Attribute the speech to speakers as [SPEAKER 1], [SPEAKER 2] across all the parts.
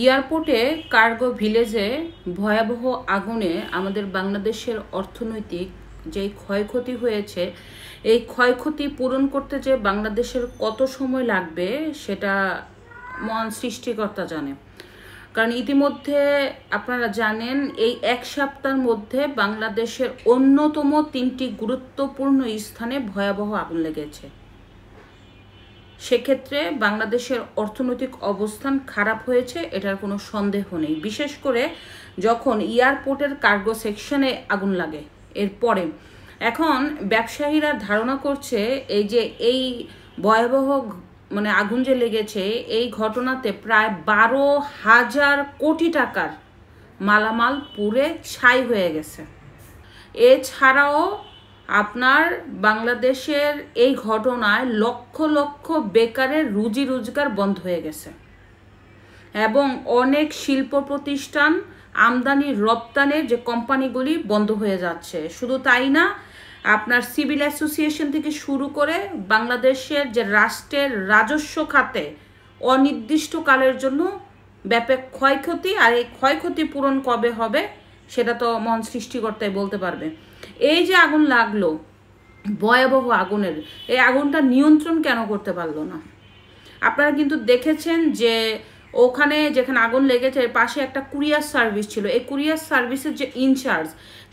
[SPEAKER 1] এয়ারপোর্টে কার্গো ভিলেজে ভয়াবহ আগুনে আমাদের বাংলাদেশের অর্থনৈতিক যে ক্ষয়ক্ষতি হয়েছে, এই ক্ষয়ক্ষতি পূরণ করতে যে বাংলাদেশের কত সময় লাগবে সেটা মহান সৃষ্টিকর্তা জানে। কারণ ইতিমধ্যে আপনারা জানেন এই এক সপ্তাহের মধ্যে বাংলাদেশের অন্যতম 3টি গুরুত্বপূর্ণ স্থানে ভয়াবহ আগুন লেগেছে। সেক্ষেত্রে বাংলাদেশের অর্থনৈতিক অবস্থান খারাপ হয়েছে, এটার কোনো সন্দেহ নেই। বিশেষ করে যখন এয়ারপোর্টের কার্গো সেকশনে আগুন লাগে এরপরে এখন ব্যবসায়ীরা ধারণা করছে এই ভয়াবহ আগুন যে লেগেছে এই ঘটনাতে প্রায় 12,000 কোটি টাকার মালামাল পুড়ে ছাই হয়ে গেছে। এছাড়াও আপনার বাংলাদেশের এই ঘটনায় লক্ষ লক্ষ বেকারের রুজি রোজগার বন্ধ হয়ে গেছে এবং অনেক শিল্প প্রতিষ্ঠান আমদানি রপ্তানির যে কোম্পানিগুলি বন্ধ হয়ে যাচ্ছে। শুধু তাই না, আপনার সিভিল অ্যাসোসিয়েশন থেকে শুরু করে বাংলাদেশের যে রাষ্ট্রের রাজস্ব খাতে অনির্দিষ্টকালের জন্য ব্যাপক ক্ষয়ক্ষতি, আর এই ক্ষয়ক্ষতি পূরণ কবে হবে সেটা তো মহান সৃষ্টিকর্তাই বলতে পারবে। এই যে আগুন লাগলো ভয়াবহ আগুনের, এই আগুনটা নিয়ন্ত্রণ কেন করতে পারলো না? আপনারা কিন্তু দেখেছেন যে ওখানে যেখানে আগুন লেগেছে এর পাশে একটা কুরিয়ার সার্ভিস ছিল। এই কুরিয়ার সার্ভিসের যে ইনচার্জ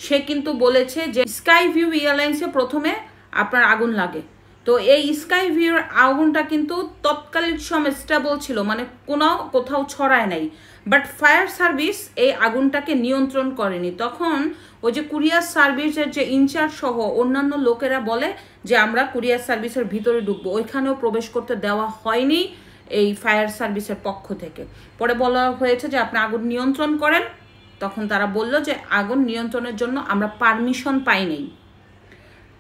[SPEAKER 1] সে কিন্তু বলেছে যে স্কাই ভিউ এয়ারলাইন্সে প্রথমে আপনার আগুন লাগে। তো এই স্কাই ভিউর আগুনটা কিন্তু তৎকালীন সময় স্টেবল ছিল, কোথাও ছড়ায় নাই, বাট ফায়ার সার্ভিস এই আগুনটাকে নিয়ন্ত্রণ করেনি। তখন ওই যে কুরিয়ার সার্ভিসের যে ইনচার্জ সহ অন্যান্য লোকেরা বলে যে আমরা কুরিয়ার সার্ভিসের ভিতরে ঢুকবো, ওইখানেও প্রবেশ করতে দেওয়া হয়নি এই ফায়ার সার্ভিসের পক্ষ থেকে। পরে বলা হয়েছে যে আপনি আগুন নিয়ন্ত্রণ করেন, তখন তারা বলল যে আগুন নিয়ন্ত্রণের জন্য আমরা পারমিশন পাইনি।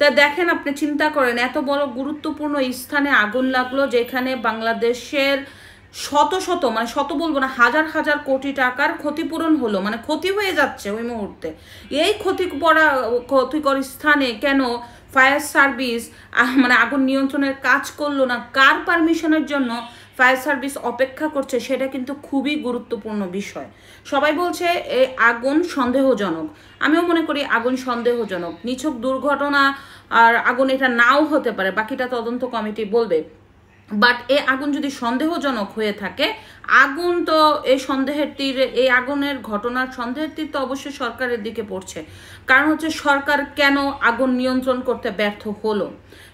[SPEAKER 1] তা দেখেন, আপনি চিন্তা করেন এত বড় গুরুত্বপূর্ণ স্থানে আগুন লাগলো যেখানে বাংলাদেশের শত বলবো না, হাজার হাজার কোটি টাকার ক্ষতিপূরণ হলো, ক্ষতি হয়ে যাচ্ছে ওই মুহূর্তে। এই ক্ষতিকর স্থানে কেন ফায়ার সার্ভিস আগুন নিয়ন্ত্রণের কাজ করলো না? কার পারমিশনের জন্য ফায়ার সার্ভিস অপেক্ষা করছে সেটা কিন্তু খুবই গুরুত্বপূর্ণ বিষয়। সবাই বলছে এই আগুন সন্দেহজনক, আমিও মনে করি আগুন সন্দেহজনক। নিছক দুর্ঘটনা আর আগুন এটা নাও হতে পারে, বাকিটা তদন্ত কমিটি বলবে। বাট এই আগুন যদি সন্দেহজনক হয়ে থাকে, আগুন তো এই আগুনের ঘটনার সন্দেহের তীর তো অবশ্যই সরকারের দিকে পড়ছে। কারণ হচ্ছে সরকার কেন আগুন নিয়ন্ত্রণ করতে ব্যর্থ হলো?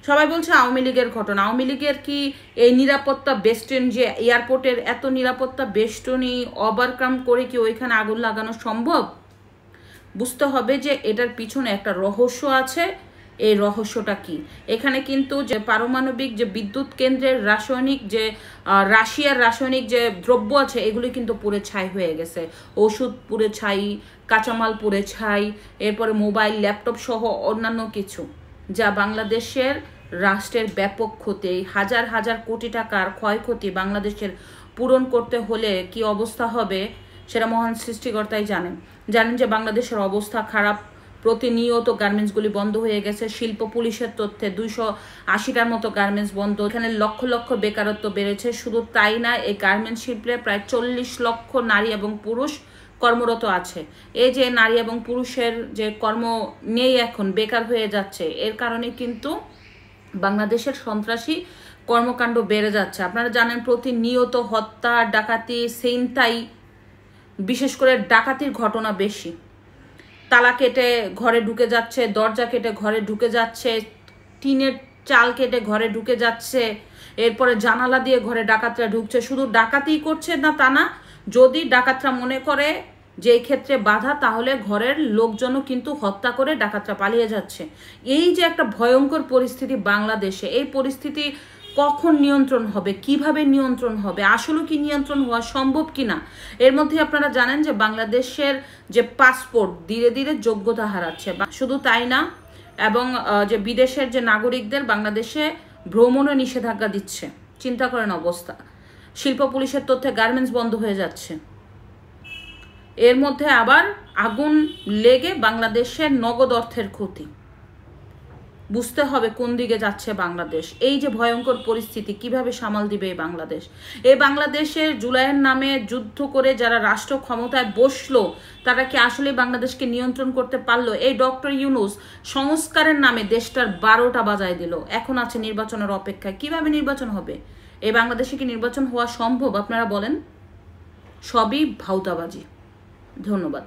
[SPEAKER 1] সবাই বলছে আওয়ামী লীগের ঘটনা। আওয়ামী লীগের কি এই নিরাপত্তা বেষ্টন, যে এয়ারপোর্টের এত নিরাপত্তা বেষ্টনী ওভারকাম করে কি ওইখানে আগুন লাগানো সম্ভব? বুঝতে হবে যে এটার পিছনে একটা রহস্য আছে। এই রহস্যটা কি? এখানে কিন্তু যে পারমাণবিক যে বিদ্যুৎ কেন্দ্রের রাশিয়ার রাসায়নিক যে দ্রব্য আছে এগুলি কিন্তু পুড়ে ছাই হয়ে গেছে। ওষুধ পুড়ে ছাই, কাঁচামাল পুড়ে ছাই, এরপরে মোবাইল, ল্যাপটপ সহ অন্যান্য কিছু, যা বাংলাদেশের রাষ্ট্রের ব্যাপক ক্ষতি। হাজার হাজার কোটি টাকার ক্ষয়ক্ষতি বাংলাদেশের পূরণ করতে হলে কি অবস্থা হবে সেটা মহান সৃষ্টিকর্তাই জানেন যে বাংলাদেশের অবস্থা খারাপ। প্রতিনিয়ত গার্মেন্টসগুলি বন্ধ হয়ে গেছে। শিল্প পুলিশের তথ্যে 280টার মতো গার্মেন্টস বন্ধ। এখানে লক্ষ লক্ষ বেকারত্ব বেড়েছে। শুধু তাই না, এই গার্মেন্টস শিল্পে প্রায় 40 লক্ষ নারী এবং পুরুষ কর্মরত আছে। এই যে নারী এবং পুরুষের যে কর্ম নেই, এখন বেকার হয়ে যাচ্ছে, এর কারণে কিন্তু বাংলাদেশের সন্ত্রাসী কর্মকাণ্ড বেড়ে যাচ্ছে। আপনারা জানেন প্রতিনিয়ত হত্যা, ডাকাতি, ছিনতাই, বিশেষ করে ডাকাতির ঘটনা বেশি। তালা কেটে ঘরে ঢুকে যাচ্ছে, দরজা কেটে ঘরে ঢুকে যাচ্ছে, টিনের চাল কেটে ঘরে ঢুকে যাচ্ছে, এরপরে জানালা দিয়ে ঘরে ডাকাতরা ঢুকছে। শুধু ডাকাতিই করছে না তা না, যদি ডাকাতরা মনে করে যে এই ক্ষেত্রে বাধা, তাহলে ঘরের লোকজনও কিন্তু হত্যা করে ডাকাতরা পালিয়ে যাচ্ছে। এই যে একটা ভয়ঙ্কর পরিস্থিতি বাংলাদেশে, এই পরিস্থিতি কখন নিয়ন্ত্রণ হবে, কিভাবে নিয়ন্ত্রণ হবে, আসলে কি নিয়ন্ত্রণ হওয়া সম্ভব কিনা? এর মধ্যে আপনারা জানেন যে বাংলাদেশের যে পাসপোর্ট ধীরে ধীরে যোগ্যতা হারাচ্ছে। শুধু তাই না, এবং যে বিদেশের যে নাগরিকদের বাংলাদেশে ভ্রমণে নিষেধাজ্ঞা দিচ্ছে। চিন্তা করেন অবস্থা। শিল্প পুলিশের তথ্যে গার্মেন্টস বন্ধ হয়ে যাচ্ছে। এর মধ্যে আবার আগুন লেগে বাংলাদেশের নগদ অর্থের ক্ষতি। বুঝতে হবে কোন দিকে যাচ্ছে বাংলাদেশ। এই যে ভয়ঙ্কর পরিস্থিতি কিভাবে সামাল দিবে এই বাংলাদেশ। এই বাংলাদেশের জুলাইয়ের নামে যুদ্ধ করে যারা রাষ্ট্র ক্ষমতায় বসলো তারা কি আসলে বাংলাদেশকে নিয়ন্ত্রণ করতে পারলো? এই ডক্টর ইউনূস সংস্কারের নামে দেশটার 12টা বাজায় দিল, এখন আছে নির্বাচনের অপেক্ষায়। কিভাবে নির্বাচন হবে এই বাংলাদেশে? কি নির্বাচন হওয়া সম্ভব আপনারা বলেন? সবই ভাউতাবাজি। ধন্যবাদ।